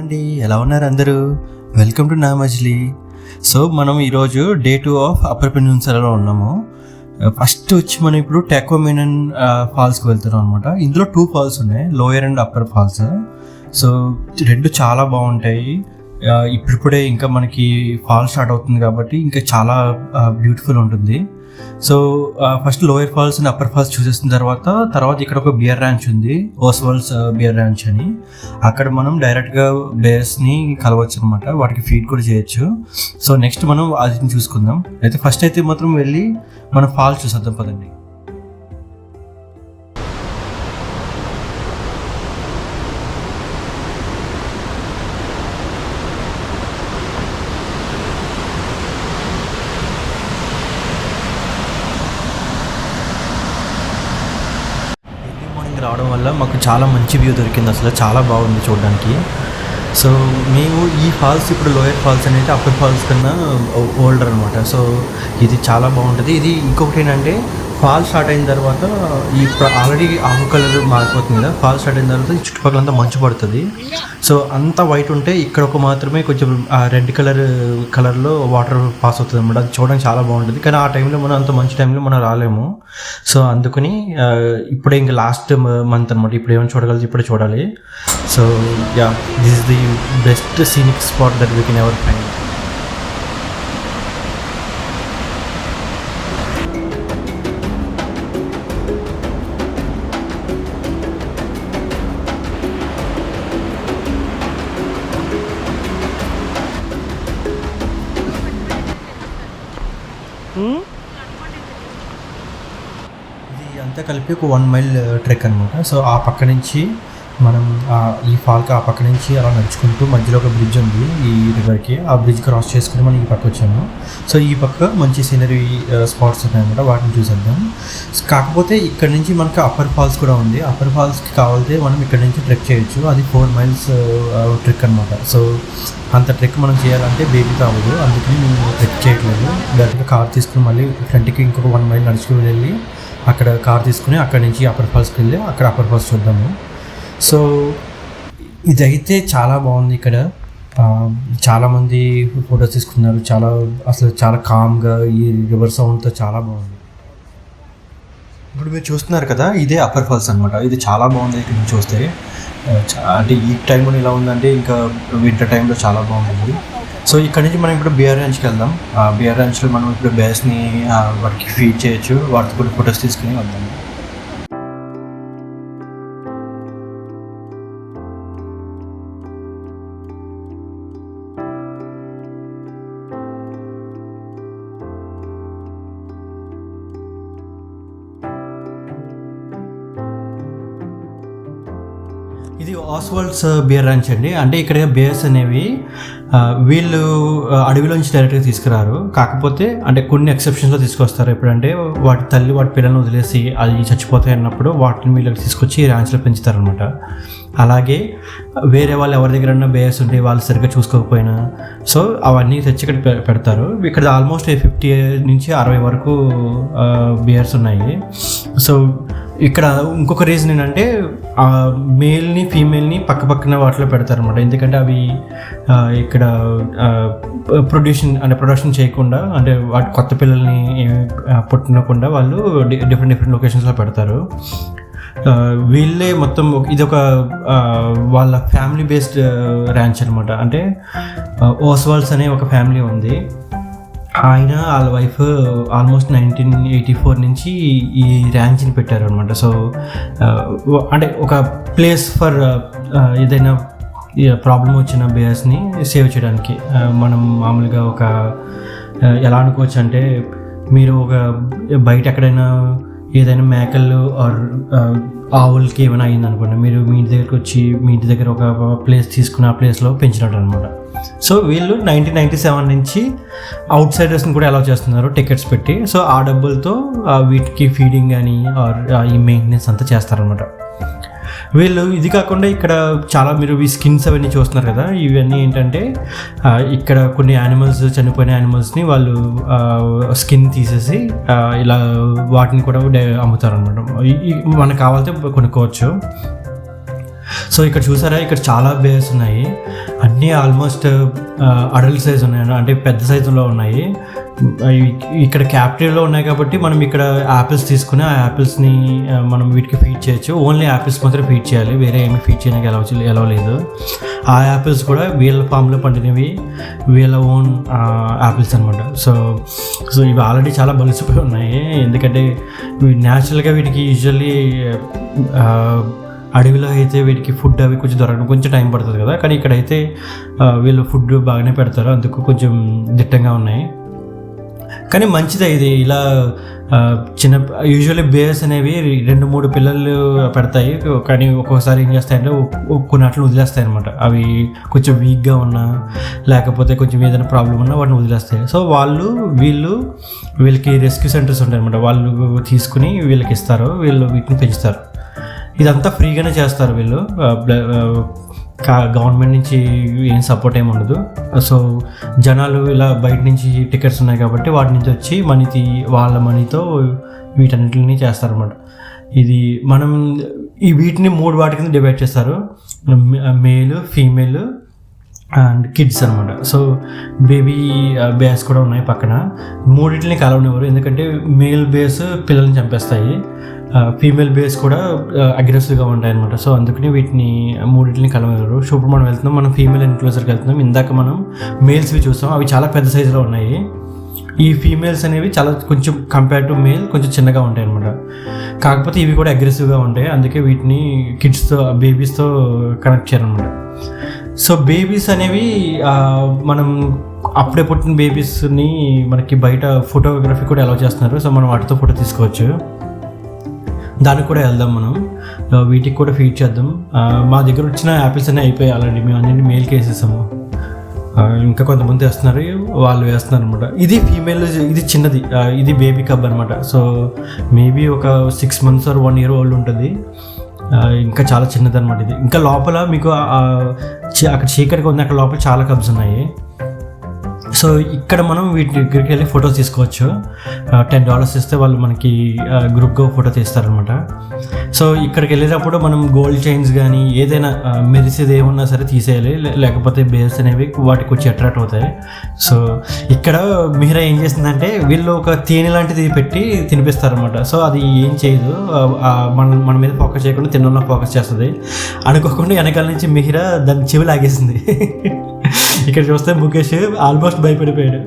అండి, ఎలా ఉన్నారు అందరూ? వెల్కమ్ టు నా మజిలీ. సో మనం ఈరోజు డే 2 ఆఫ్ అప్పర్ పెనిన్సులాలో ఉన్నాము. ఫస్ట్ వచ్చి మనం ఇప్పుడు టాకోమెనన్ ఫాల్స్కి వెళ్తున్నాం అనమాట. ఇందులో 2 ఫాల్స్ ఉన్నాయి, lower and upper falls. So రెండు చాలా బాగుంటాయి. ఇప్పుడిప్పుడే ఇంకా మనకి ఫాల్ స్టార్ట్ అవుతుంది కాబట్టి ఇంకా చాలా బ్యూటిఫుల్ ఉంటుంది. So first lower falls and upper falls చూసేసిన తర్వాత ఇక్కడ ఒక బియర్ ర్యాంచ్ ఉంది, ఓస్వాల్డ్స్ బియర్ ర్యాంచ్ అని. అక్కడ మనం డైరెక్ట్గా బేర్స్ని కలవచ్చు అనమాట, వాటికి ఫీడ్ కూడా చేయొచ్చు. సో నెక్స్ట్ మనం అది చూసుకుందాం. అయితే ఫస్ట్ అయితే మాత్రం వెళ్ళి మనం ఫాల్స్ చూసేద్దాం పదండి. రావడం వల్ల మాకు చాలా మంచి వ్యూ దొరికింది, అసలు చాలా బాగుంది చూడడానికి. సో మేము ఈ ఫాల్స్ ఇప్పుడు లోయర్ ఫాల్స్ అనేది అప్పర్ ఫాల్స్ కన్నా ఓల్డర్ అనమాట. సో ఇది చాలా బాగుంటుంది. ఇది ఇంకొకటి ఏంటంటే ఫాల్ స్టార్ట్ అయిన తర్వాత ఆల్రెడీ ఆకు కలర్ మారిపోతుంది కదా, ఫాల్ స్టార్ట్ అయిన తర్వాత చుట్టుపక్కల అంతా మంచు పడుతుంది. సో అంతా వైట్ ఉంటే ఇక్కడ ఒక మాత్రమే కొంచెం రెడ్ కలర్లో వాటర్ పాస్ అవుతుంది అనమాట. అది చూడడానికి చాలా బాగుంటుంది. కానీ ఆ టైంలో మనం అంత మంచి టైంలో మనం రాలేము. సో అందుకని ఇప్పుడే ఇంకా లాస్ట్ మంత్ అనమాట, ఇప్పుడు ఏమైనా చూడగలదు, ఇప్పుడే చూడాలి. So yeah, this is the best scenic spot that we can ever find. ఇది అంతా కలిపి ఒక 1 మైల్ ట్రెక్ అనమాట. సో ఆ పక్క నుంచి మనం ఈ ఫాల్కి ఆ పక్క నుంచి అలా నడుచుకుంటూ మధ్యలో ఒక బ్రిడ్జ్ ఉంది ఈ రివర్కి, ఆ బ్రిడ్జ్ క్రాస్ చేసుకుని మనం ఈ పక్క వచ్చాము. సో ఈ పక్క మంచి సీనరీ స్పాట్స్ ఉన్నాయన్నమాట, వాటిని చూసేద్దాం. కాకపోతే ఇక్కడ నుంచి మనకి అప్పర్ ఫాల్స్ కూడా ఉంది. అప్పర్ ఫాల్స్కి కావాలితే మనం ఇక్కడ నుంచి ట్రెక్ చేయొచ్చు. అది 4 మైల్స్ ట్రెక్ అనమాట. సో అంత ట్రెక్ మనం చేయాలంటే బేబీతో అవ్వదు, అందుకని మేము ట్రెక్ చేయట్లేదు. డైరెక్ట్గా కార్ తీసుకుని మళ్ళీ ఫ్రంట్కి ఇంకొక 1 మైల్ నడుచుకుని వెళ్ళి అక్కడ కార్ తీసుకుని అక్కడ నుంచి అప్పర్ ఫాల్స్కి వెళ్ళి అక్కడ అప్పర్ ఫాల్స్ చూద్దాము. సో ఇదైతే చాలా బాగుంది. ఇక్కడ చాలామంది ఫొటోస్ తీసుకున్నారు. అసలు చాలా కామ్గా ఈ రివర్ సౌండ్తో చాలా బాగుంది. ఇప్పుడు మీరు చూస్తున్నారు కదా, ఇదే అప్పర్ ఫాల్స్ అనమాట. ఇది చాలా బాగుంది. ఇక్కడ నుంచి చూస్తే అంటే ఈ టైంలో ఇలా ఉందంటే ఇంకా వింటర్ టైంలో చాలా బాగుంటుంది. సో ఇక్కడ నుంచి మనం ఇప్పుడు బియర్ ర్యాంచ్కి వెళ్దాం. బియర్ ర్యాంచ్లో మనం ఇప్పుడు బేర్స్ని వాటికి ఫీడ్ చేయొచ్చు, వాటితో కూడా ఫొటోస్ తీసుకుని వెళ్దాం. ఇది ఓస్వాల్డ్స్ బియర్ ర్యాంచ్ అండి. అంటే ఇక్కడ బేర్స్ అనేవి వీళ్ళు అడవిలోంచి డైరెక్ట్గా తీసుకురారు. కాకపోతే అంటే కొన్ని ఎక్సెప్షన్స్లో తీసుకొస్తారు. ఎప్పుడంటే వాటి తల్లి వాటి పిల్లల్ని వదిలేసి అది చచ్చిపోతాయి అన్నప్పుడు వాటిని వీళ్ళకి తీసుకొచ్చి ర్యాంచ్లో పెంచుతారనమాట. అలాగే వేరే వాళ్ళు ఎవరి దగ్గర బేర్స్ ఉంటే వాళ్ళు సరిగ్గా చూసుకోకపోయినా సో అవన్నీ తెచ్చి ఇక్కడ పెడతారు. ఇక్కడ ఆల్మోస్ట్ 50 నుంచి 60 వరకు బేర్స్ ఉన్నాయి. సో ఇక్కడ ఇంకొక రీజన్ ఏంటంటే మేల్ని ఫీమేల్ని పక్కన వాటిలో పెడతారు అనమాట. ఎందుకంటే అవి ఇక్కడ ప్రొడక్షన్ చేయకుండా, అంటే వాటి కొత్త పిల్లల్ని పుట్టనకుండా వాళ్ళు డిఫరెంట్ లొకేషన్స్లో పెడతారు. వీళ్ళే మొత్తం ఇది ఒక వాళ్ళ ఫ్యామిలీ బేస్డ్ ర్యాంచ్ అనమాట. అంటే ఓస్వాల్డ్స్ అనే ఒక ఫ్యామిలీ ఉంది. ఆయన వాళ్ళ వైఫ్ ఆల్మోస్ట్ 1984 నుంచి ఈ ర్యాంచ్ని పెట్టారు అనమాట. సో అంటే ఒక ప్లేస్ ఫర్ ఏదైనా ప్రాబ్లం వచ్చిన బేర్స్ని సేవ్ చేయడానికి. మనం మామూలుగా ఒక ఎలా అనుకోవచ్చు అంటే, మీరు ఒక బయట ఎక్కడైనా ఏదైనా మేకలు ఆర్ ఆవులకి ఏమైనా అయిందనుకోండి, మీరు మీ ఇంటి దగ్గరికి వచ్చి మీ ఇంటి దగ్గర ఒక ప్లేస్ తీసుకుని ఆ ప్లేస్లో పెంచినట్టు అనమాట. సో వీళ్ళు 1997 నుంచి అవుట్ సైడర్స్ని కూడా అలౌ చేస్తున్నారు టికెట్స్ పెట్టి. సో ఆ డబ్బులతో వీటికి ఫీడింగ్ కానీ ఆర్ ఈ మెయింటెనెన్స్ అంతా చేస్తారనమాట. వీళ్ళు ఇది కాకుండా ఇక్కడ చాలా మీరు ఈ స్కిన్స్ అవన్నీ చూస్తున్నారు కదా, ఇవన్నీ ఏంటంటే ఇక్కడ కొన్ని యానిమల్స్, చనిపోయిన యానిమల్స్ని వాళ్ళు స్కిన్ తీసేసి ఇలా వాటిని కూడా అమ్ముతారు అనమాట. మనకు కావాలంటే కొనుక్కోవచ్చు. సో ఇక్కడ చూసారా, ఇక్కడ చాలా బేర్స్ ఉన్నాయి, అన్నీ ఆల్మోస్ట్ అడల్ట్ సైజ్ ఉన్నాయి, అంటే పెద్ద సైజులో ఉన్నాయి. ఇక్కడ క్యాప్టివ్లో ఉన్నాయి కాబట్టి మనం ఇక్కడ యాపిల్స్ తీసుకుని ఆ యాపిల్స్ని మనం వీటికి ఫీడ్ చేయొచ్చు. ఓన్లీ యాపిల్స్ మాత్రం ఫీడ్ చేయాలి, వేరే ఏమి ఫీడ్ చేయడానికి ఎలా లేదు. ఆ యాపిల్స్ కూడా వీళ్ళ ఫామ్లో పండినవి, వీళ్ళ ఓన్ యాపిల్స్ అనమాట. సో ఇవి ఆల్రెడీ చాలా బలిసిపోయి ఉన్నాయి, ఎందుకంటే న్యాచురల్గా వీటికి యూజువల్లీ అడవిలో అయితే వీటికి ఫుడ్ అవి కొంచెం దొరకడం కొంచెం టైం పడుతుంది కదా, కానీ ఇక్కడైతే వీళ్ళు ఫుడ్ బాగానే పెడతారు, అందుకు కొంచెం దిట్టంగా ఉన్నాయి. కానీ మంచిదే ఇది ఇలా చిన్న యూజువల్లీ బేర్స్ అనేవి 2-3 పిల్లలు పెడతాయి, కానీ ఒక్కొక్కసారి ఏం చేస్తాయంటే కొన్నిట్లు వదిలేస్తాయి అనమాట. అవి కొంచెం వీక్గా ఉన్నా లేకపోతే కొంచెం ఏదైనా ప్రాబ్లం ఉన్నా వాటిని వదిలేస్తాయి. సో వీళ్ళకి రెస్క్యూ సెంటర్స్ ఉంటాయి అనమాట, వాళ్ళు తీసుకుని వీళ్ళకి ఇస్తారు, వీళ్ళు వీటిని పెంచుతారు. ఇదంతా ఫ్రీగానే చేస్తారు వీళ్ళు, గవర్నమెంట్ నుంచి ఏం సపోర్ట్ ఏమి ఉండదు. సో జనాలు ఇలా బయట నుంచి టికెట్స్ ఉన్నాయి కాబట్టి వాటి నుంచి వచ్చి వాళ్ళ మనీతో వీటన్నిటిని చేస్తారన్నమాట. ఇది మనం వీటిని 3 వాటి కింద డివైడ్ చేస్తారు, మేల్, ఫీమేల్ అండ్ కిడ్స్ అనమాట. సో బేబీ బేర్స్ కూడా ఉన్నాయి పక్కన. 3టిని కలవనివ్వరు, ఎందుకంటే మేల్ బేర్స్ పిల్లల్ని చంపేస్తాయి, ఫీమేల్ బేర్స్ కూడా అగ్రెసివ్గా ఉంటాయి అనమాట. సో అందుకని వీటిని 3టిని కలవనివ్వరు. సో ఇప్పుడు మనం వెళ్తున్నాం, మనం ఫీమేల్ ఎన్క్లోజర్కి వెళ్తున్నాం. ఇందాక మనం మేల్స్వి చూస్తాం, అవి చాలా పెద్ద సైజులో ఉన్నాయి. ఈ ఫీమేల్స్ అనేవి చాలా కొంచెం కంపేర్ టు మేల్ కొంచెం చిన్నగా ఉంటాయి అనమాట. కాకపోతే ఇవి కూడా అగ్రెసివ్గా ఉంటాయి, అందుకే వీటిని కిడ్స్తో బేబీస్తో కనెక్ట్ చేయాలన్నమాట. సో బేబీస్ అనేవి మనం అప్పుడే పుట్టిన బేబీస్ని మనకి బయట ఫోటోగ్రఫీ కూడా అలౌ చేస్తున్నారు. సో మనం వాటితో ఫోటో తీసుకోవచ్చు, దానికి కూడా వెళ్దాం మనం, వీటికి కూడా ఫీడ్ చేద్దాం. మా దగ్గర వచ్చిన యాపిల్స్ అన్నీ అయిపోయాయి ఆల్రెడీ, మేము అన్నింటి మేల్కి వేసేసాము. ఇంకా కొంతమంది వేస్తున్నారు, వాళ్ళు వేస్తున్నారు అనమాట. ఇది ఫీమేల్, ఇది చిన్నది, ఇది బేబీ కబ్ అనమాట. సో మేబీ ఒక 6 months or 1 year ఓల్డ్ ఉంటుంది, ఇంకా చాలా చిన్నది అనమాట. ఇది ఇంకా లోపల మీకు అక్కడ చీకటిగా ఉంది, అక్కడ లోపల చాలా కబ్స్ ఉన్నాయి. సో ఇక్కడ మనం వీటి దగ్గరికి వెళ్ళి ఫొటోస్ తీసుకోవచ్చు. $10 ఇస్తే వాళ్ళు మనకి గ్రూప్గా ఫోటో తీస్తారనమాట. సో ఇక్కడికి వెళ్ళేటప్పుడు మనం గోల్డ్ చైన్స్ కానీ ఏదైనా మెరిసేది ఏమన్నా సరే తీసేయాలి, లేకపోతే బేర్స్ అనేవి వాటికి వచ్చి అట్రాక్ట్ అవుతాయి. సో ఇక్కడ మీరా ఏం చేసిందంటే వీళ్ళు ఒక తేనె లాంటిది పెట్టి తినిపిస్తారనమాట. సో అది ఏం చేయదు, మన మీద ఫోకస్ చేయకుండా తినడంలో ఫోకస్ చేస్తుంది. అనుకోకుండా వెనకాల నుంచి మిహిరా దాని చెవి లాగేసింది. ఇక్కడ చూస్తే ముఖేష్ ఆల్మోస్ట్ భయపడిపోయాడు.